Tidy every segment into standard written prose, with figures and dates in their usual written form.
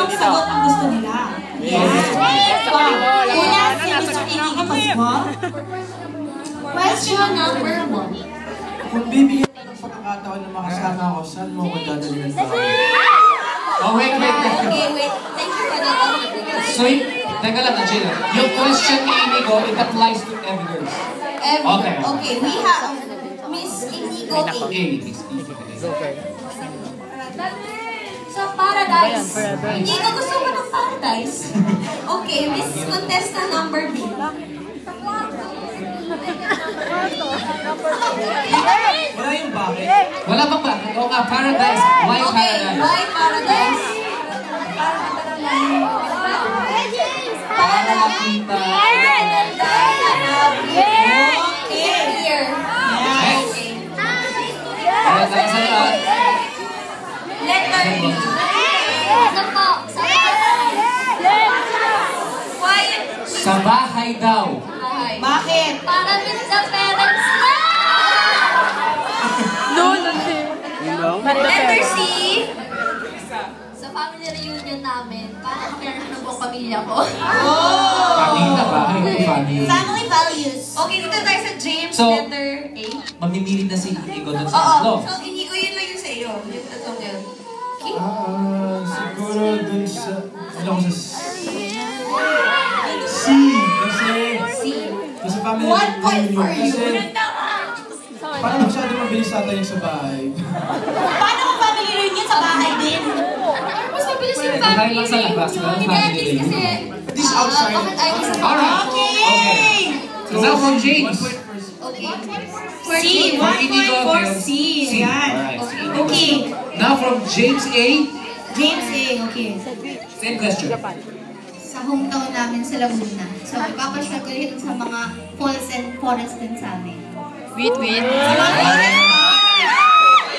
anong sagot ang gusto nila? Yes. Una, si Mr. Inigo Pasmo. Question number 1. Kung bibigyan ka ng pagkakataon na makasama ako, saan mo ako dadalhin ng tao? Oh, wait. Okay, wait. Thank you for that. So, teka lang, Angela. Yung question ni Inigo, it applies to every girl. Okay. Okay, we have Miss Inigo A. Sa Paradise. Inigo, gusto mo ng Paradise? Okay, Miss Contestant number B. Wala yung bakit? Wala bang bakit? Oo nga, Paradise. Why Paradise? Why Paradise? Para makita. Okay, here. Yes. Para sa lahat. Letter B. Why? Sa bahay daw. Bakit? Para with the parents na! Letter C. Sa family reunion namin, para makilala ng buong pamilya ko. Pamilya ba? Family. Family values. Okay, dito tayo sa James, So, letter A. Mamimilit na si Inigo doon sa Oo. tatlo. So, Inigo, yun lang yun sa iyo. Yung tatlong yun. Okay? Siguro dun sa... Ano ko sa... C. Kasi... Kasi family 1 point for you. Kasi... Parang masyado mabilis ata yung sa bahay. Paano kung family reunion sa bahay din? Mas mabilis yung family Dahil lang sa labas, walang reunion. family reunion. Kasi... This outside. Alright. Okay. So now for James. Okay. C. 1 point for C. C. Ayan. Alright. Okay. Now from James A. James A. Okay. Same question. Sa hometown namin sa Laguna. So, ipapasyal ko dito sa mga falls and forest din sa amin. Wait.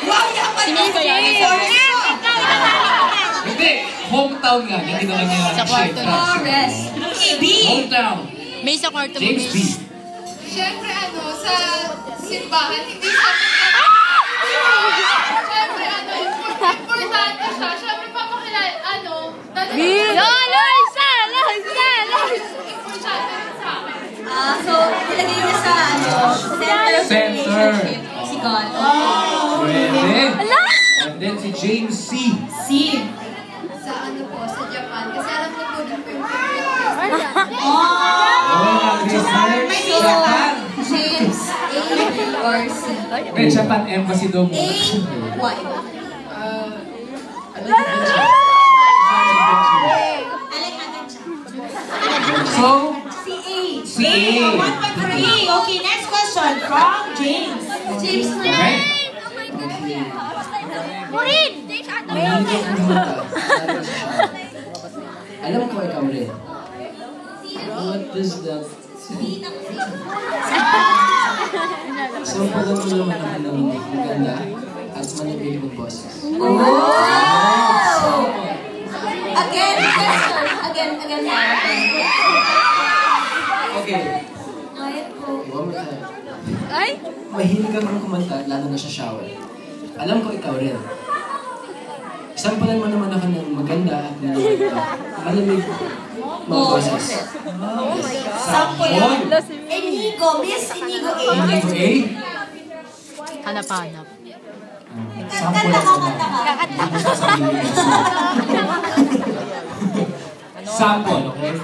Wow, dapat Sino ba yan? Hindi. Hometown nga. Hindi naman niya Sa kwarto na. Forest. Okay, B. Hometown. May sa kwarto mo. James B. Siyempre, sa simbahan, hindi sa Siyempre, importante siya. Siyempre, papakilala, importante sa akin. So, nilagay niya sa center of Center. relationship. Si God. Pwede. And then si James C. C. Sa sa Japan. Kasi alam ko po din po yung favorite place. Japan. James A, B, or C. May Japan Embassy daw A, muna. Y. Alin agad siya. So, C, A. C, A. 1 point for A. Okay, next question from James. James na. Okay. Alam ko ikaw rin. What does that say? So, pagod mo naman ako ng maganda at manabili kong boses. Again, question. Again. Okay. One more time. Mahilig kang kumanta, lalo na sa shower. Alam ko ikaw rin. Sampalan mo naman ako ng maganda at malamig mga boses. Sample lang. Inigo, Miss Inigo A. Inigo A. Hanap-hanap. Sample Kanta ako ka. Hindi ko sasabihin. Sample, okay?